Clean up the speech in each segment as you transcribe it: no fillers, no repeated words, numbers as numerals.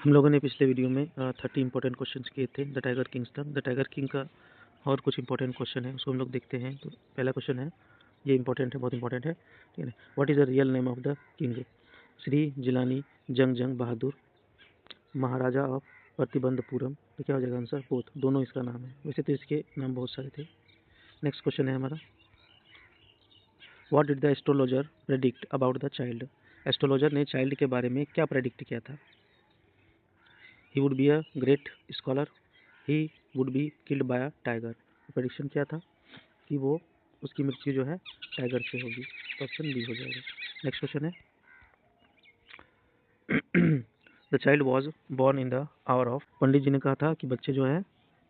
हम लोगों ने पिछले वीडियो में 30 इंपॉर्टेंट क्वेश्चंस किए थे the tiger kingdom. The tiger king का और कुछ इंपॉर्टेंट क्वेश्चन है, उसको हम लोग देखते हैं। तो पहला क्वेश्चन है, ये इंपॉर्टेंट है, बहुत इंपॉर्टेंट है, ठीक है। What is the real name of the king? Shri Jilani जंग जंग बहादुर, महाराजा ऑफ प्रतिबंधपुरम। तो क्या हो जाएगा आंसर? बोथ, दोनों इसका नाम है। वैसे तो इसके नाम बहुत सारे थे। नेक्स्ट क्वेश्चन है हमारा, what did the astrologer predict about the child? Astrologer ने चाइल्ड के बारे में क्या प्रेडिक्ट किया था? He would be a great scholar, he would be killed by a tiger. Prediction क्या था कि वो उसकी मृत्यु जो है टाइगर से होगी। तो ऑप्शन बी हो जाएगा। नेक्स्ट क्वेश्चन है, the child was born in the hour of. Pandit ji ने कहा था कि बच्चे जो है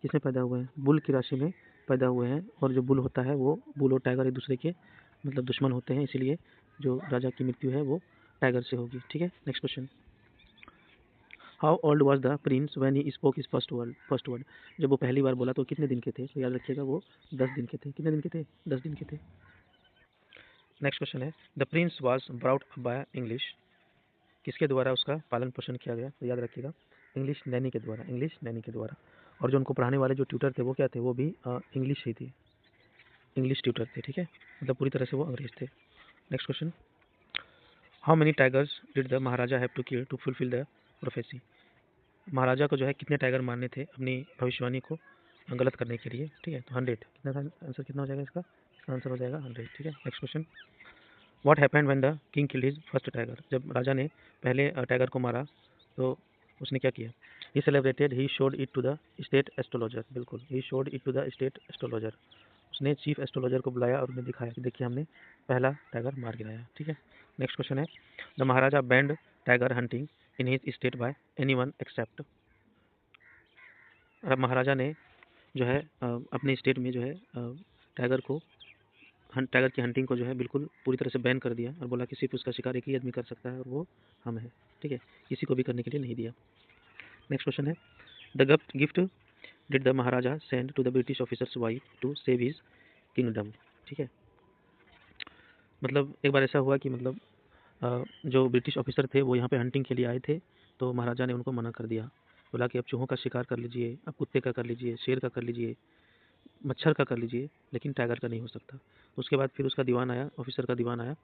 किसमें पैदा हुए हैं? बुल की राशि में पैदा हुए हैं। और जो बुल होता है वो, बुल और टाइगर एक दूसरे के मतलब दुश्मन होते हैं, इसीलिए जो राजा की मृत्यु है वो टाइगर से होगी। ठीक है। Next question, how old was the Prince when he spoke his first word? जब वो पहली बार बोला तो कितने दिन के थे? तो याद रखिएगा वो 10 दिन के थे। कितने दिन के थे? 10 दिन के थे। नेक्स्ट क्वेश्चन है, the Prince was brought up by English. किसके द्वारा उसका पालन पोषण किया गया? तो याद रखिएगा इंग्लिश नैनी के द्वारा, इंग्लिश नैनी के द्वारा। और जो उनको पढ़ाने वाले जो ट्यूटर थे वो क्या थे? वो भी इंग्लिश ही थे, इंग्लिश ट्यूटर थे। ठीक है, मतलब पूरी तरह से वो अंग्रेज थे। Next question, how many tigers did the Maharaja have to kill to fulfil the prophecy? महाराजा को जो है कितने टाइगर मारने थे अपनी भविष्यवाणी को गलत करने के लिए? ठीक है, तो 100। कितना था आंसर? कितना हो जाएगा इसका? इसका आंसर हो जाएगा 100। ठीक है। Next question, what happened when the king killed his first tiger? जब राजा ने पहले टाइगर को मारा तो उसने क्या किया? He celebrated, he showed it to the state astrologer. बिल्कुल, he showed it to the state astrologer. उसने चीफ एस्ट्रोलॉजर को बुलाया और उन्हें दिखाया कि देखिए हमने पहला टाइगर मार गिराया। ठीक है। नेक्स्ट क्वेश्चन है, the Maharaja banned tiger hunting in his state by anyone except. महाराजा ने जो है अपने स्टेट में जो है टाइगर की हंटिंग को जो है बिल्कुल पूरी तरह से बैन कर दिया और बोला कि सिर्फ उसका शिकार एक ही आदमी कर सकता है और वो हम है। ठीक है, किसी को भी करने के लिए नहीं दिया। नेक्स्ट क्वेश्चन है, the gift did the maharaja send to the British officer's wife to save his kingdom? ठीक है, मतलब एक बार ऐसा हुआ कि मतलब जो ब्रिटिश ऑफिसर थे वो यहाँ पे हंटिंग के लिए आए थे, तो महाराजा ने उनको मना कर दिया। बोला कि अब चूहों का शिकार कर लीजिए, अब कुत्ते का कर लीजिए, शेर का कर लीजिए, मच्छर का कर लीजिए, लेकिन टाइगर का नहीं हो सकता। तो उसके बाद फिर उसका दीवान आया, ऑफिसर का दीवान आया,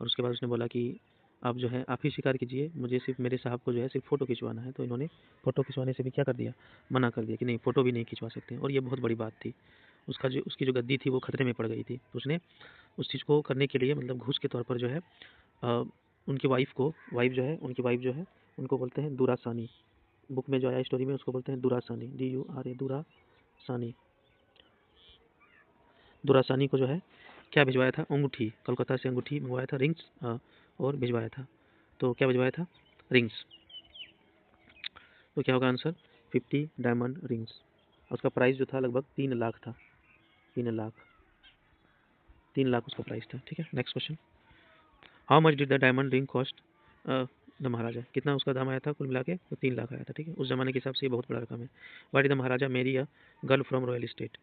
और उसके बाद उसने बोला कि आप जो है आप ही शिकार कीजिए, मुझे सिर्फ मेरे साहब को जो है सिर्फ फ़ोटो खिंचवाना है। तो इन्होंने फ़ोटो खिंचवाने से भी क्या कर दिया? मना कर दिया कि नहीं, फ़ोटो भी नहीं खिंचवा सकते। और ये बहुत बड़ी बात थी। उसकी जो गद्दी थी वो खतरे में पड़ गई थी। तो उसने उस चीज़ को करने के लिए मतलब घूस के तौर पर जो है उनकी वाइफ जो है उनको बोलते हैं दुरासानी। बुक में जो आया स्टोरी में उसको बोलते हैं दुरासानी, DURA, दुरासानी। दुरासानी को जो है क्या भिजवाया था? अंगूठी, कोलकाता से अंगूठी मंगवाया था, रिंग्स और भिजवाया था। तो क्या भिजवाया था? रिंग्स। तो क्या होगा आंसर? 50 diamond rings. उसका प्राइस जो था लगभग 3 लाख था। 3 लाख उसका प्राइस था। ठीक है। Next question, how much did the diamond ring cost the Maharaja? कितना उसका दाम आया था कुल मिला के? तो 3 लाख आया था। ठीक है, उस जमाने के हिसाब से ये बहुत बड़ा रकम है। Why did the Maharaja marry a girl from royal state?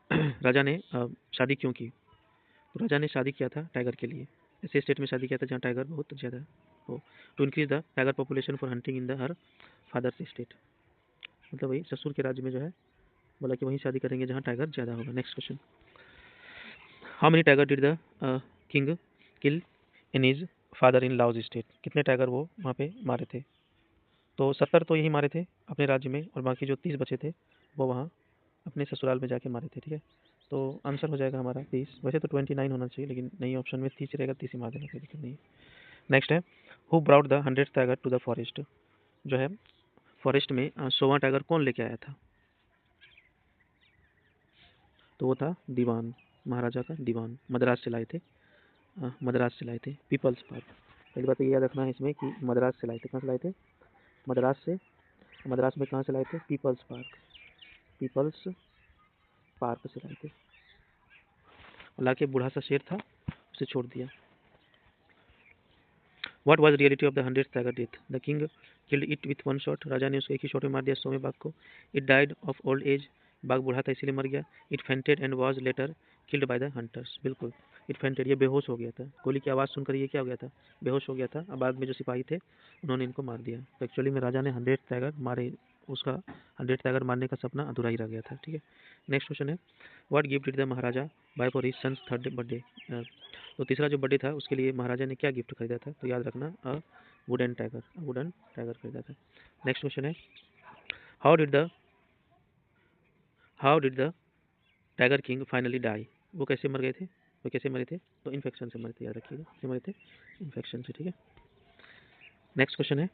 राजा ने शादी क्यों की? तो राजा ने शादी किया था टाइगर के लिए, ऐसे स्टेट में शादी किया था जहाँ टाइगर बहुत ज़्यादा हो। To increase the tiger population for hunting in the her father's state, मतलब वही ससुर के राज्य में जो है बोला कि वहीं शादी करेंगे जहाँ टाइगर ज़्यादा होगा। Next question, how many tiger did the king kill in his father in law's state? कितने टाइगर वो वहाँ पे मारे थे? तो 70 तो यही मारे थे अपने राज्य में, और बाकी जो 30 बचे थे वो वहाँ अपने ससुराल में जाके मारे थे। ठीक है, तो आंसर हो जाएगा हमारा 30। वैसे तो 29 होना चाहिए, लेकिन नई ऑप्शन में 30 रहेगा, 30 ही मार देना, कोई दिक्कत नहीं है। नेक्स्ट है, who brought the 100th tiger to the forest? जो है फॉरेस्ट में 100वां टाइगर कौन लेके आया था? तो वो था दीवान, महाराजा का दीवान। मद्रास से लाए थे, मद्रास से लाए थे, पीपल्स पार्क। पहली बात तो ये याद रखना है इसमें कि मद्रास से लाए थे। कहाँ से लाए थे? मद्रास से। मद्रास में कहाँ से लाए थे? पीपल्स पार्क, पीपल्स पार्क से लाए थे। और लाके बूढ़ा सा शेर था, उसे छोड़ दिया। What was reality of the 100th tiger death? The king killed it with one shot. राजा ने उसको एक ही शॉट में मार दिया 100वें बाघ को। It died of old age, बाघ बूढ़ा था इसीलिए मर गया। It fainted and was later killed by the hunters. बिल्कुल, इट फेंटेड, ये बेहोश हो गया था। गोली की आवाज़ सुनकर ये क्या हो गया था, बेहोश हो गया था। अब बाद में जो सिपाही थे उन्होंने इनको मार दिया। तो एक्चुअली में राजा ने 100 टाइगर मारे, उसका 100 टाइगर मारने का सपना अधूरा ही रह गया था। ठीक है, नेक्स्ट क्वेश्चन है, what gift did the maharaja buy for his son's third birthday. तो तीसरा जो बर्थडे था उसके लिए महाराजा ने क्या गिफ्ट खरीदा था, तो याद रखना वुडन टाइगर खरीदा था। नेक्स्ट क्वेश्चन है, how did the tiger king finally die. वो कैसे मर गए थे, वो कैसे मरे थे, तो इन्फेक्शन से मरे थे, याद रखिएगा, कैसे मरे थे, इन्फेक्शन से। ठीक है, नेक्स्ट क्वेश्चन है,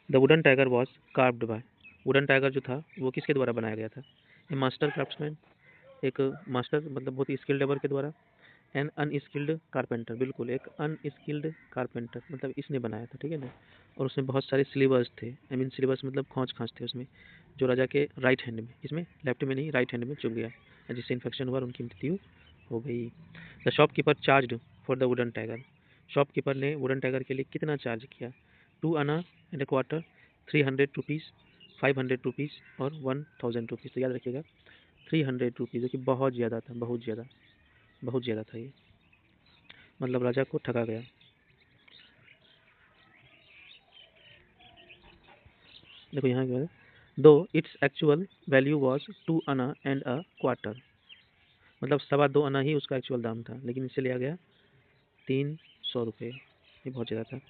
the wooden tiger was carved by. Wooden tiger जो था वो किसके द्वारा बनाया गया था, ए मास्टर क्राफ्ट्समैन, एक मास्टर मतलब बहुत ही स्किल्ड लेबर के द्वारा, एन अनस्किल्ड कारपेंटर, बिल्कुल एक अनस्किल्ड कारपेंटर, मतलब इसने बनाया था। ठीक है ना, और उसमें बहुत सारे सिलेबस थे, आई मीन सिलेबस मतलब खांच थे उसमें, जो राजा के राइट हैंड में, इसमें लेफ्ट में नहीं राइट हैंड में चुभ गया, जिससे इन्फेक्शन हुआ और उनकी मृत्यु हो गई। The shopkeeper charge for the wooden tiger. Shopkeeper ने वुडन टाइगर के लिए कितना चार्ज किया, 2 आना एंड 1/4, 300 रुपीज़, 500 रुपीज़ और 1000 रुपीज़। तो याद रखिएगा 300 रुपीज़, जो कि बहुत ज़्यादा था, बहुत ज़्यादा था ये, मतलब राजा को ठगा गया। देखो यहाँ क्या है, दो इट्स एक्चुअल वैल्यू वॉज 2 आना एंड 1/4, मतलब 2.25 आना ही उसका एक्चुअल दाम था, लेकिन इससे लिया गया 300 रुपये, ये बहुत ज़्यादा था।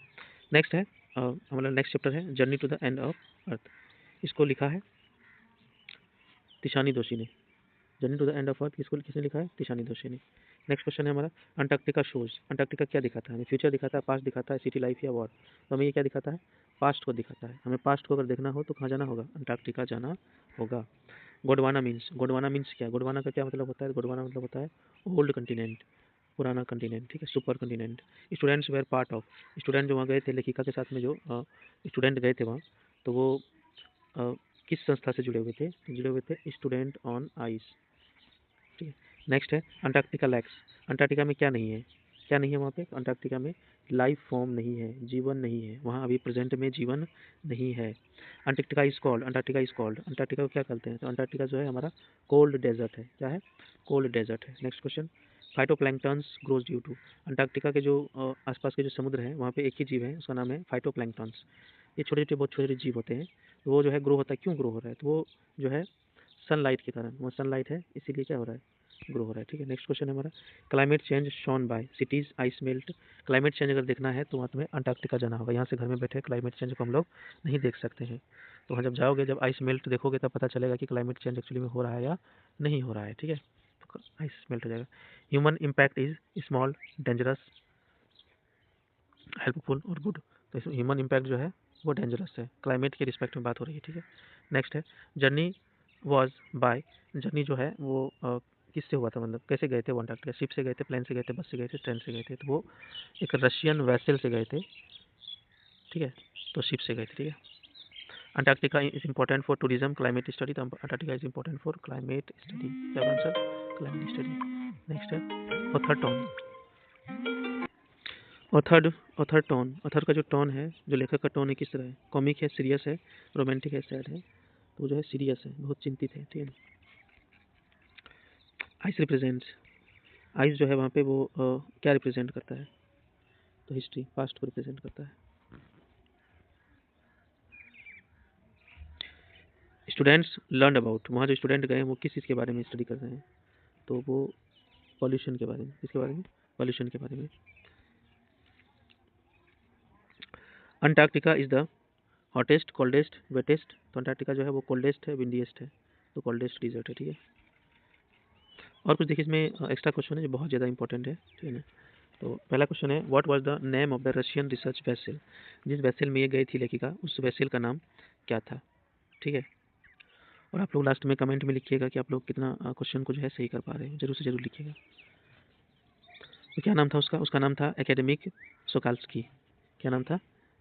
नेक्स्ट है हमारा नेक्स्ट चैप्टर है journey to the end of earth. इसको लिखा है तिशानी दोषी ने। Journey to the end of earth किसने लिखा है, तिशानी दोषी ने। नेक्स्ट क्वेश्चन है हमारा, अंटार्कटिका शोज। अंटार्कटिका क्या दिखाता है, हमें फ्यूचर दिखाता है, पास्ट दिखाता है, सिटी लाइफ या वॉर। तो हमें ये क्या दिखाता है, पास्ट को दिखाता है। हमें पास्ट को अगर देखना हो तो कहाँ जाना होगा, अंटार्कटिका जाना होगा। गोडवाना मीन्स क्या, गोडवाना का क्या मतलब होता है, गोडवाना मतलब होता है ओल्ड कंटिनेंट, पुराना कंटिनेंट। ठीक है, super continent. Students were part of, student जो वहाँ गए थे लेखिका के साथ में, जो स्टूडेंट गए थे वहाँ, तो वो अ, किस संस्था से जुड़े हुए थे, जुड़े हुए थे स्टूडेंट ऑन आइस। ठीक है, नेक्स्ट है अंटार्कटिका लैक्स। अंटार्कटिका में क्या नहीं है, क्या नहीं है वहाँ पे, अंटार्कटिका में लाइफ फॉर्म नहीं है, जीवन नहीं है वहाँ, अभी प्रेजेंट में जीवन नहीं है। Antarctica is called, Antarctica is called, Antarctica को क्या कहते हैं, तो अंटार्कटिका जो है हमारा कोल्ड डेजर्ट है। क्या है, कोल्ड डेजर्ट है। Next question, phytoplanktons grows due to. Antarctica के जो आसपास के जो समुद्र हैं वहाँ पे एक ही जीव है, उसका नाम है फाइटोप्लैंक्टन्स। ये छोटे छोटे बहुत छोटे छोटे जीव होते हैं, तो वो जो है ग्रो होता है, क्यों ग्रो हो रहा है, तो वो जो है सनलाइट के कारण, वो सनलाइट है इसीलिए क्या हो रहा है, ग्रो हो रहा है। ठीक है, नेक्स्ट क्वेश्चन है हमारा, climate change shown by cities ice melt. Climate change अगर देखना है तो वहाँ तुम्हें अंटार्कटिका जाना होगा, यहाँ से घर में बैठे क्लाइमेट चेंज को हम लोग नहीं देख सकते हैं। तो वहाँ जब जाओगे, जब आइस मेल्ट देखोगे तब पता चलेगा कि क्लाइमेट चेंज एक्चुअली में हो रहा है या नहीं हो रहा है। ठीक है, तो आइस मेल्ट हो जाएगा। Human impact is small, dangerous, helpful और गुड। तो इसमें ह्यूमन इम्पैक्ट जो है वो डेंजरस है, क्लाइमेट के रिस्पेक्ट में बात हो रही है। ठीक है, नेक्स्ट है जर्नी वॉज बाय। जर्नी जो है वो किससे हुआ था, मतलब कैसे गए थे वो अंटार्कटिका, शिप से गए थे, प्लेन से गए थे, बस से गए थे, ट्रेन से गए थे, तो वो एक रशियन वेसल से गए थे। ठीक है, तो शिप से गए थे। ठीक है, Antarctica is important for tourism climate study. तो Antarctica is important for climate study, क्या आंसर, क्लाइमेट स्टडी। नेक्स्ट है author authored author tone. Author का जो टोन है, जो लेखक का टोन है, किस तरह है, कॉमिक है, सीरियस है, रोमांटिक है, सैड है, तो वो जो है सीरियस है, बहुत चिंतित है। ठीक है, आइस रिप्रेजेंट्स, आइस जो है वहाँ पे वो क्या रिप्रेजेंट करता है, तो हिस्ट्री, पास्ट को रिप्रेजेंट करता है। स्टूडेंट्स लर्न अबाउट, वहाँ जो स्टूडेंट गए हैं वो किस चीज़ के बारे में स्टडी कर रहे हैं, तो वो पॉल्यूशन के बारे में, किसके बारे में, पॉल्यूशन के बारे में। Antarctica is the hottest, coldest, wettest. तो अंटार्कटिका जो है वो कोल्डेस्ट है, विंडीएस्ट है, तो कोल्डेस्ट डिजर्ट है। ठीक है, और कुछ देखिए इसमें एक्स्ट्रा क्वेश्चन है जो बहुत ज़्यादा इंपॉर्टेंट है। ठीक है ना, तो पहला क्वेश्चन है, what was the name of the Russian research vessel. जिस वेसल में ये गई थी लेखिका, उस वेसल का नाम क्या था। ठीक है, और आप लोग लास्ट में कमेंट में लिखिएगा कि आप लोग कितना क्वेश्चन को जो है सही कर पा रहे हैं, जरूर से जरूर लिखिएगा। तो क्या नाम था उसका, उसका नाम था एकेडमिक सोकाल्स्की। क्या नाम था,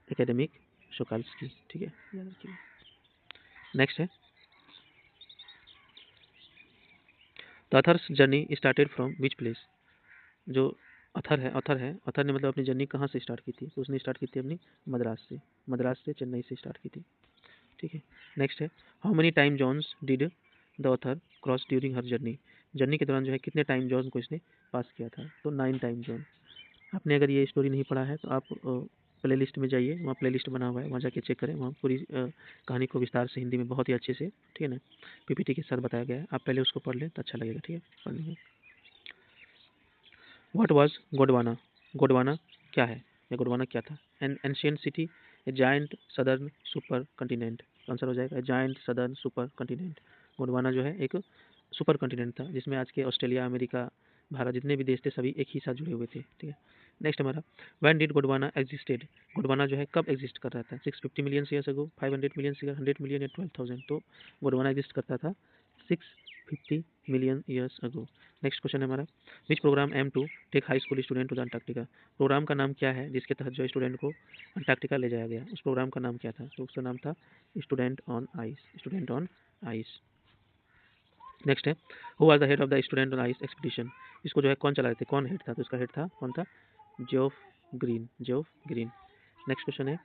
एकेडमिक सोकाल्स्की। ठीक है, याद रखिएगा। नेक्स्ट है, the others journey started from which place. जो अथर ने मतलब अपनी जर्नी कहाँ से स्टार्ट की थी, तो उसने स्टार्ट की थी अपनी मद्रास से चेन्नई से स्टार्ट की थी। ठीक है, नेक्स्ट है, how many time zones did the author cross during her journey. Journey के दौरान जो है कितने टाइम जोन को इसने पास किया था, तो 9 टाइम जोन। आपने अगर ये स्टोरी नहीं पढ़ा है तो आप प्ले लिस्ट में जाइए, वहाँ प्ले लिस्ट बना हुआ है, वहाँ जाके चेक करें, वहाँ पूरी कहानी को विस्तार से हिंदी में बहुत ही अच्छे से, ठीक है ना, पीपीटी के साथ बताया गया है। आप पहले उसको पढ़ लें तो अच्छा लगेगा, ठीक है, पढ़ने में। What was Gondwana? गोंडवाना क्या है या गोंडवाना क्या था? An ancient city, A giant southern super continent. Answer हो जाएगा giant southern super continent. Gondwana जो है एक सुपर कंटिनेंट था जिसमें आज के ऑस्ट्रेलिया, अमेरिका, भारत जितने भी देश थे सभी एक ही साथ जुड़े हुए थे, ठीक है। नेक्स्ट हमारा, when did Gondwana existed? Gondwana जो है कब एग्जिस्ट कर रहा था? 650 million years ago, 500 million year, 100 million या 12,000? तो गोंडवाना एग्जिस्ट करता था 650 million years ago. Next question है हमारा, which program aim to take high school student to the Antarctica? Program का नाम क्या है जिसके तहत जो स्टूडेंट को अंटार्कटिका ले जाया गया? उस प्रोग्राम का नाम क्या था? तो उसका नाम था student on ice, student on ice. Next है, who was the head of the student on ice expedition? इसको जो है कौन चला रहे थे, कौन हेड था? तो इसका हेड था, कौन था? Geoff Green, Geoff Green. Next question है,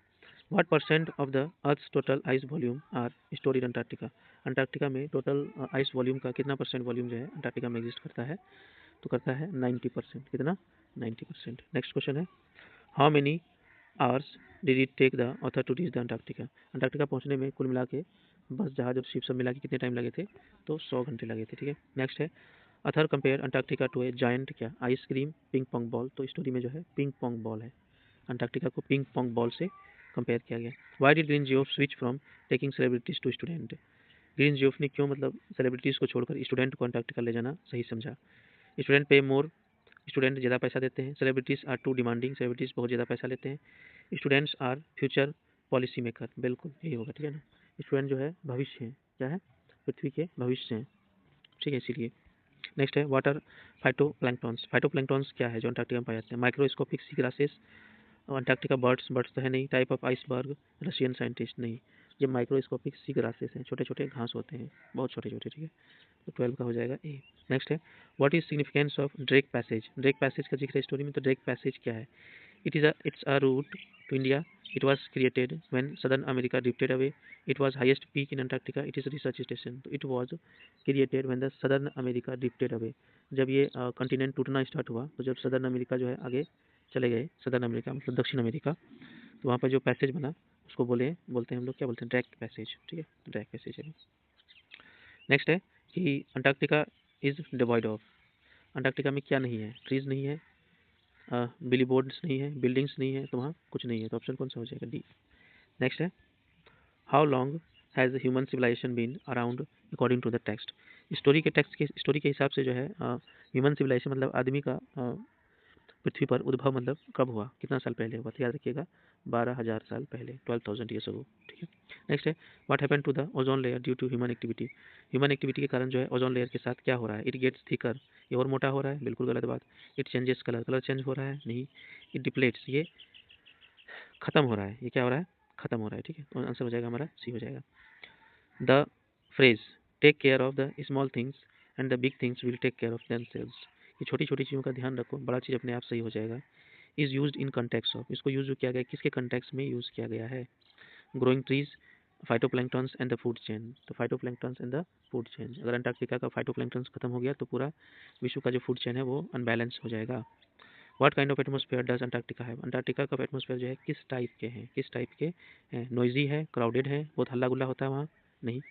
what percent of the earth's total ice volume are stored in Antarctica? Antarctica में टोटल आइस वॉल्यूम का कितना परसेंट वॉल्यूम जो है अंटार्कटिका में एग्जिस्ट करता है? तो करता है 90%। कितना? 90%। नेक्स्ट क्वेश्चन है, how many hours did it take the author to reach the Antarctica? Antarctica पहुंचने में कुल मिला के बस जहाज और शिप सब मिला के कितने टाइम लगे थे? तो 100 घंटे लगे थे, ठीक है। नेक्स्ट है, other compare Antarctica to a giant क्या? Ice cream, ping pong ball. तो स्टोरी में जो है पिंग पोंग बॉल है, अंटार्कटिका को पिंग पोंग बॉल से कंपेयर किया गया। Why did Green Geoff switch from taking celebrities to student? Green Geoff ने क्यों मतलब सेलिब्रिटीज को छोड़कर स्टूडेंट को अंटार्कटिका ले जाना सही समझा? स्टूडेंट पे मोर, स्टूडेंट ज़्यादा पैसा देते हैं। Celebrities are too demanding, celebrities बहुत ज़्यादा पैसा लेते हैं। Students are future policy maker, बिल्कुल यही होगा, ठीक है ना। स्टूडेंट जो है भविष्य है, क्या है? पृथ्वी के भविष्य हैं, ठीक है, इसीलिए। नेक्स्ट है, वाटर फाइटोप्लैंक्टॉन्स। फाइटोप्लैंक्टॉन्स क्या है जो अंटार्कटिका में पाए जाते हैं? माइक्रोस्कोपिक सी ग्रासेस, अंटार्कटिका बर्ड्स, बर्ड्स तो है नहीं। Type of iceberg, Russian scientist, नहीं। ये माइक्रोस्कोपिक सी ग्रासेस हैं, छोटे छोटे घास होते हैं, बहुत छोटे छोटे, ठीक है। तो 12 का हो जाएगा ए। नेक्स्ट है, what is significance of Drake passage? Drake passage का जिक्र है स्टोरी में, तो ड्रेक पैसेज क्या है? It's a route to India, it was created when southern America drifted away, it was highest peak in Antarctica, it is research station. तो it was created when the southern America drifted away, जब ये continent टूटना start हुआ, तो जब southern America जो है आगे चले गए, सदर्न अमेरिका मतलब दक्षिण अमेरिका, तो वहाँ पर जो पैसेज बना उसको बोलते हैं हम लोग, क्या बोलते हैं? ड्रैक पैसेज, ठीक है, ड्रैक पैसेज है। नेक्स्ट है कि Antarctica is devoid of, Antarctica में क्या नहीं है? ट्रीज नहीं है, बिली बोर्ड्स नहीं है, बिल्डिंग्स नहीं है, तो वहाँ कुछ नहीं है, तो ऑप्शन कौन सा हो जाएगा? डी। नेक्स्ट है, how long has human civilization been around according to the text? Story के हिसाब से जो है ह्यूमन सिविलाइजेशन मतलब आदमी का पृथ्वी पर उद्भव मतलब कब हुआ, कितना साल पहले हुआ? तो याद रखिएगा 12,000 साल पहले, 12,000 ईयर्स अगो, ठीक है। नेक्स्ट है, what happened to the ozone layer due to human activity? Human activity के कारण जो है ओजोन लेयर के साथ क्या हो रहा है? इट गेट्स थिकर, ये और मोटा हो रहा है, बिल्कुल गलत बात। It changes colour, colour change हो रहा है, नहीं। इट डिप्लेट्स, ये खत्म हो रहा है, ये क्या हो रहा है? खत्म हो रहा है, ठीक है। तो आंसर हो जाएगा हमारा सी हो जाएगा। The phrase take care of the small things and the big things will take care of themselves, ये छोटी छोटी चीज़ों का ध्यान रखो, बड़ा चीज़ अपने आप सही हो जाएगा। Is used in context of, इसको यूज किया गया किसके कंटेक्स्ट में यूज़ किया गया है? Growing trees, phytoplanktons and the food chain. तो phytoplanktons and the food chain, अगर अंटार्कटिका का फाइटोप्लैंक्टन्स खत्म हो गया तो पूरा विश्व का जो फूड चेन है वो अनबैलेंस हो जाएगा। What kind of atmosphere does Antarctica है? अंटार्कटिका का एटमोस्फेयर जो है किस टाइप के हैं, किस टाइप के हैं? नॉइजी है, क्राउडेड है, बहुत हल्ला गुल्ला होता है वहाँ, नहीं।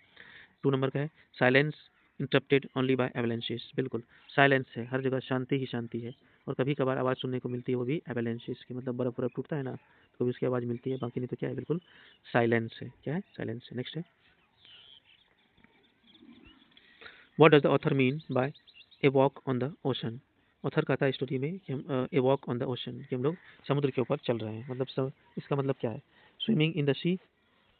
2 नंबर का है, साइलेंस इंटरप्टेड ओनली बाय एवलेंसेस, बिल्कुल साइलेंस है, हर जगह शांति ही शांति है, और कभी कभार आवाज़ सुनने को मिलती है, वो भी एवलेंसेस की, मतलब बर्फ बर्फ टूटता है ना, तो कभी उसकी आवाज़ मिलती है, बाकी नहीं तो क्या है? बिल्कुल साइलेंस है, क्या है? साइलेंस है। नेक्स्ट है, what does the author mean by a walk on the ocean? Author कहता है स्टोरी में कि हम a walk on the ocean, कि हम लोग समुद्र के ऊपर चल रहे हैं, मतलब इसका मतलब क्या है? Swimming in the sea,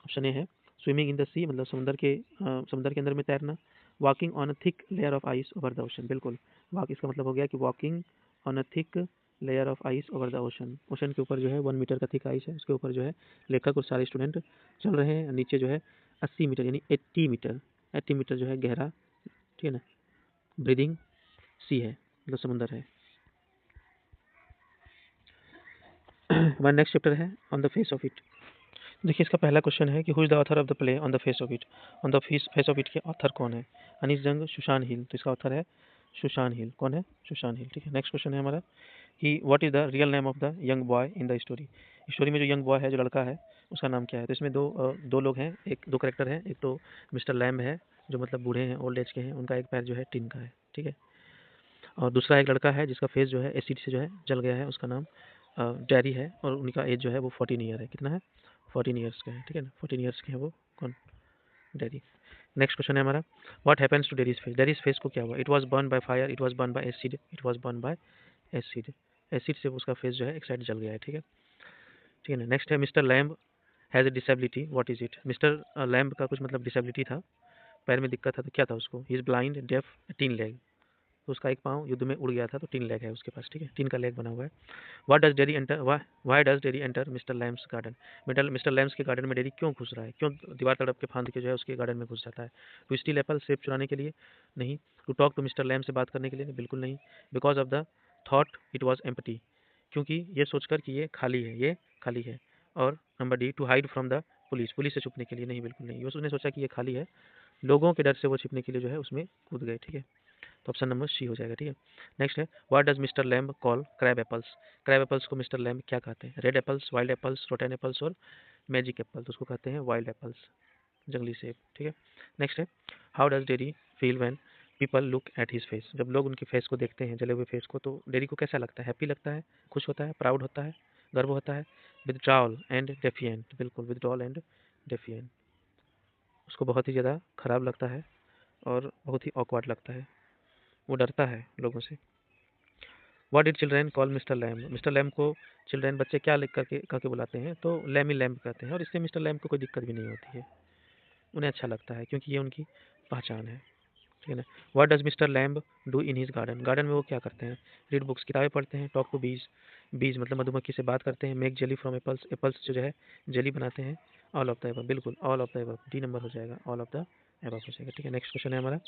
option A है स्विमिंग इन द सी मतलब समुद्र के अंदर में तैरना। Walking on a thick layer of ice over the ocean, बिल्कुल वॉक इसका मतलब हो गया कि walking on a thick layer of ice over the ocean, ocean के ऊपर जो है 1 मीटर का थिक आइस है, उसके ऊपर जो है लेखक और सारे स्टूडेंट चल रहे हैं। नीचे जो है 80 मीटर यानी 80 मीटर जो है गहरा, ठीक है ना, ब्रीदिंग सी है, मतलब समुंदर है। हमारा नेक्स्ट चैप्टर है on the face of it. देखिए इसका पहला क्वेश्चन है कि who is the author of the play on the face of it? On the face of it के ऑथर कौन है? अनीस जंग, सुशान हिल। तो इसका ऑथर है सुशान हिल। कौन है? सुशान हिल। ठीक है, नेक्स्ट क्वेश्चन है हमारा कि what is the real name of the young boy in the story. Story में जो यंग बॉय है, जो लड़का है, उसका नाम क्या है? तो इसमें दो लोग हैं, दो करेक्टर हैं। एक तो मिस्टर लैम्ब है, जो मतलब बूढ़े हैं, ओल्ड एज के हैं, उनका एक पैर जो है टिन का है। ठीक है, और दूसरा एक लड़का है जिसका फेस जो है एसिड से जो है जल गया है, उसका नाम डैरी है, और उनका एज जो है वो 14 ईयर है। कितना है? 14 ईयर्स का है। ठीक है ना, 14 ईयर्स के हैं वो। कौन? डैरी। नेक्स्ट क्वेश्चन है हमारा what happens to Derry's face. Derry's face को क्या हुआ? It was burn by fire, it was burn by acid, it was burn by acid. Acid से उसका फेस जो है एक साइड जल गया है। ठीक है, ठीक है ना। नेक्स्ट है mister lamb has a disability, what is it. Mister lamb का कुछ मतलब डिसेबिलिटी था, पैर में दिक्कत था, तो क्या था उसको? He is blind, deaf, tin leg. तो उसका एक पाँव युद्ध में उड़ गया था, तो टीन लेग है उसके पास। ठीक है, टीन का लेग बना हुआ है। What does Derry enter, why does Derry enter mister Lamb's garden. Mister Lamb's के गार्डन में डेरी क्यों घुस रहा है? क्यों दीवार तड़प के फांद के जो है उसके गार्डन में घुस जाता है? टू स्टील एप्पल, सेब चुराने के लिए? नहीं। To talk to mister Lamb, से बात करने के लिए? बिल्कुल नहीं। Because of the thought it was empty, क्योंकि ये सोचकर कि ये खाली है, ये खाली है। और number D, to hide from the police, police से छुपने के लिए? नहीं, बिल्कुल नहीं। उसने सोचा कि ये खाली है, लोगों के डर से वो छिपने के लिए जो है उसमें कूद गए। ठीक है, तो ऑप्शन नंबर सी हो जाएगा। ठीक है, नेक्स्ट है what does mister lamb call crab apples. Crab apples को मिस्टर लैम्ब क्या कहते हैं? Red apples, wild apples, rotten apples और मैजिक एप्पल। तो उसको कहते हैं वाइल्ड एप्पल्स, जंगली सेब। ठीक है, नेक्स्ट है how does dairy feel when people look at his face. जब लोग उनके फेस को देखते हैं, जले हुए फेस को, तो डेरी को कैसा लगता है? हैप्पी लगता है, खुश होता है, प्राउड होता है, गर्व होता है, विदड्रॉल एंड डेफिएंट। बिल्कुल, विदड्रॉल एंड डेफिएंट। उसको बहुत ही ज़्यादा खराब लगता है और बहुत ही ऑकवर्ड लगता है, वो डरता है लोगों से। What did children call mister lamb. Mister lamb को चिल्ड्रेन, बच्चे क्या लिख करके कह के बुलाते हैं? तो लैमी लैम्ब कहते हैं, और इससे मिस्टर लैम्ब को कोई दिक्कत भी नहीं होती है, उन्हें अच्छा लगता है, क्योंकि ये उनकी पहचान है। ठीक है ना। What does mister lamb do in his garden. Garden में वो क्या करते हैं? रीड बुक्स, किताबें पढ़ते हैं। टॉक टू बीज, बीज मतलब मधुमक्खी से बात करते हैं। Make jelly from apples, apples जो है जेली बनाते हैं। ऑल ऑफ द एबव, बिल्कुल all of the above, D number हो जाएगा, ऑल ऑफ द एबव हो जाएगा। ठीक है, नेक्स्ट क्वेश्चन है हमारा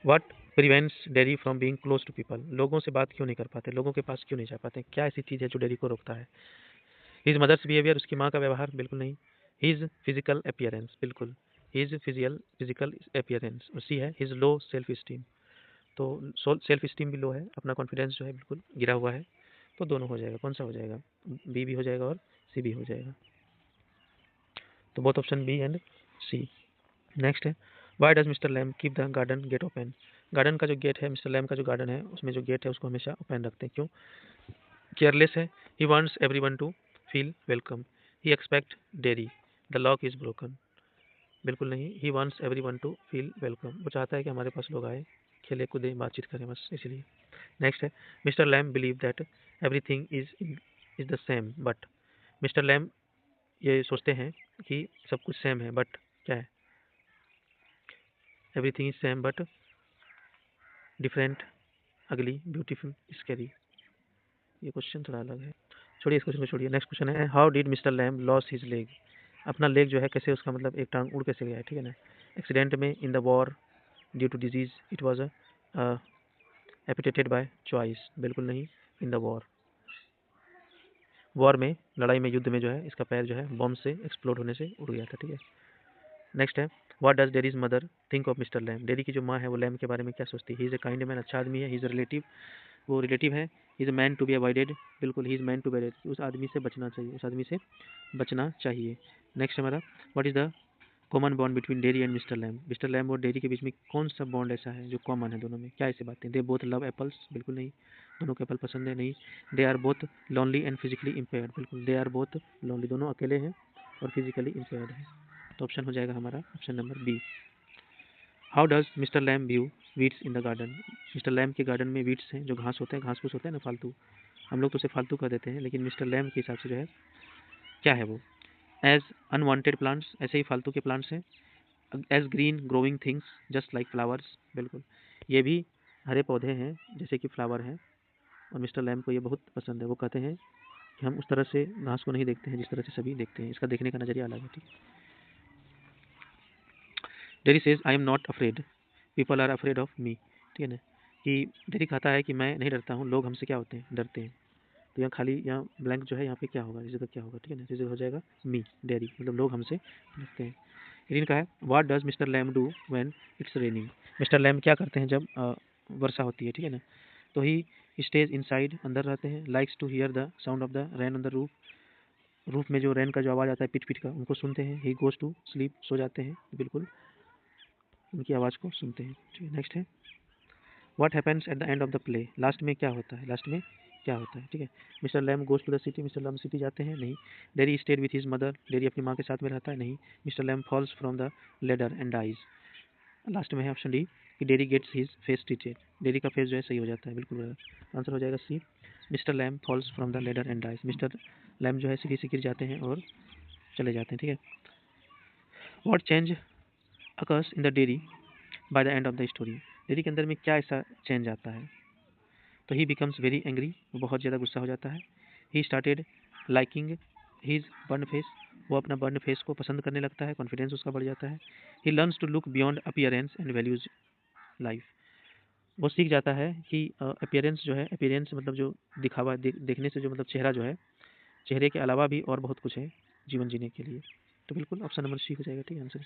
what prevents Derry from being close to people. लोगों से बात क्यों नहीं कर पाते, लोगों के पास क्यों नहीं जा पाते? क्या ऐसी चीज़ है जो डेरी को रोकता है? हिज मदर्स बिहेवियर, उसकी माँ का व्यवहार? बिल्कुल नहीं। हिज फिजिकल अपीयरेंस, बिल्कुल हिज फिजिकल अपीयरेंस। और सी है हिज लो सेल्फ स्टीम। तो सेल्फ स्टीम भी लो है, अपना कॉन्फिडेंस जो है बिल्कुल गिरा हुआ है। तो दोनों हो जाएगा, कौन सा हो जाएगा? बी भी हो जाएगा और सी भी हो जाएगा। तो both option B and C. Next है why does mister Lamb keep the garden gate open. Garden का जो गेट है, मिस्टर लैम्ब का जो गार्डन है, उसमें जो गेट है उसको हमेशा ओपन रखते हैं। क्यों? केयरलेस है। He wants everyone to feel welcome. He expect Derry, the lock is broken. बिल्कुल नहीं। He wants everyone to feel welcome, वो चाहता है कि हमारे पास लोग आए, खेले कूदे, बातचीत करें, बस इसलिए। नेक्स्ट है mister lamb believe that everything is the same but. Mister lamb ये सोचते हैं कि सब कुछ सेम है, बट क्या है? Everything is same but different, अगली, ब्यूटीफुल, स्कैरी। ये क्वेश्चन थोड़ा अलग है, छोड़िए इस क्वेश्चन को, छोड़िए। नेक्स्ट क्वेश्चन है how did mister lamb loss his leg. अपना लेग जो है कैसे, उसका मतलब एक टांग उड़ कैसे गया है? ठीक है ना। एक्सीडेंट में, in the war, due to disease, it was amputated by choice. बिल्कुल नहीं। इन द वॉर, वॉर में, लड़ाई में, युद्ध में जो है इसका पैर जो है बॉम्ब से एक्सप्लोड होने से उड़ गया था। ठीक है, नेक्स्ट है what does dairies mother think of mister lamb. Dairy की जो माँ है वो लैम्ब के बारे में क्या सोचती है? He is a kind man, अच्छा आदमी है। ही इज रिलेटिव, वो रिलेटिव है। He is a man to be avoided, बिल्कुल he is man to be avoided, उस आदमी से बचना चाहिए, उस आदमी से बचना चाहिए। नेक्स्ट हमारा what is the common bond between dairy and mister lamb. Mister lamb और डेरी के बीच में कौन सा बॉन्ड ऐसा है जो कॉमन है दोनों में? क्या ऐसी बातें? दे बोथ लव एप्पल्स, बिल्कुल नहीं, दोनों को एप्पल पसंद है। नहीं। They are both lonely and physically impaired, बिल्कुल दे आर बोथ लोनली, दोनों अकेले हैं और फिजिकली इम्पेयर्ड है। तो ऑप्शन हो जाएगा हमारा option number B. How does mister Lamb view weeds in the garden. Mister Lamb के गार्डन में वीड्स हैं, जो घास होते हैं, घास फूस होते हैं ना, फालतू, हम लोग तो उसे फालतू कर देते हैं, लेकिन मिस्टर लैम्ब के हिसाब से जो है क्या है वो? एज अनवांटेड प्लांट्स, ऐसे ही फालतू के प्लांट्स हैं। As green growing things just like flowers, बिल्कुल ये भी हरे पौधे हैं जैसे कि फ्लावर हैं, और मिस्टर लैम्ब को ये बहुत पसंद है। वो कहते हैं कि हम उस तरह से घास को नहीं देखते हैं जिस तरह से सभी देखते हैं, इसका देखने का नज़रिया अलग है। ठीक है, Derry says I am not afraid, people are afraid of me. ठीक है ना, कि डेरी कहता है कि मैं नहीं डरता हूँ, लोग हमसे क्या होते हैं? डरते हैं। तो यहाँ खाली, यहाँ ब्लैंक जो है, यहाँ पे क्या होगा? इस जगह क्या होगा? ठीक है ना, इस जगह हो जाएगा मी, डेरी, मतलब लोग हमसे डरते हैं। इरिन का है what does mister lamb do when it's raining. Mister lamb क्या करते हैं जब वर्षा होती है, ठीक है ना। तो ही स्टेज इनसाइड, अंदर रहते हैं, likes to hear the sound of the rain on the roof, roof में जो रेन का जो आवाज़ आता है पिट पिट का, उनको सुनते हैं। ही गोज टू स्लीप, सो जाते हैं, बिल्कुल उनकी आवाज़ को सुनते हैं, ठीक है। नेक्स्ट है what happens at the end of the play, last में क्या होता है, लास्ट में क्या होता है, ठीक है। Mister Lamb goes to the city, mister Lamb city जाते हैं, नहीं। Derry stayed with his mother, Derry अपनी माँ के साथ में रहता है, नहीं। Mister Lamb falls from the ladder and dies, last में है ऑप्शन डी कि Derry gets his face treated, Derry का फेस जो है सही हो जाता है, बिल्कुल आंसर हो जाएगा C. Mister Lamb falls from the ladder and dies, Mister Lamb जो है सीढ़ी से गिर जाते हैं और चले जाते हैं, ठीक है। What change occurs in the dairy by the end of the story, dairy के अंदर में क्या ऐसा चेंज आता है। तो ही बिकम्स वेरी एंग्री, वो बहुत ज़्यादा गुस्सा हो जाता है। He started liking his burn face, वो अपना बर्न फेस को पसंद करने लगता है, कॉन्फिडेंस उसका बढ़ जाता है। He learns to look beyond appearance and values life, वो सीख जाता है कि अपीयरेंस जो है, अपीयरेंस मतलब जो दिखावा देखने से जो मतलब चेहरा जो है, चेहरे के अलावा भी और बहुत कुछ है जीवन जीने के लिए। तो बिल्कुल ऑप्शन नंबर सी हो जाएगा, ठीक है आंसर।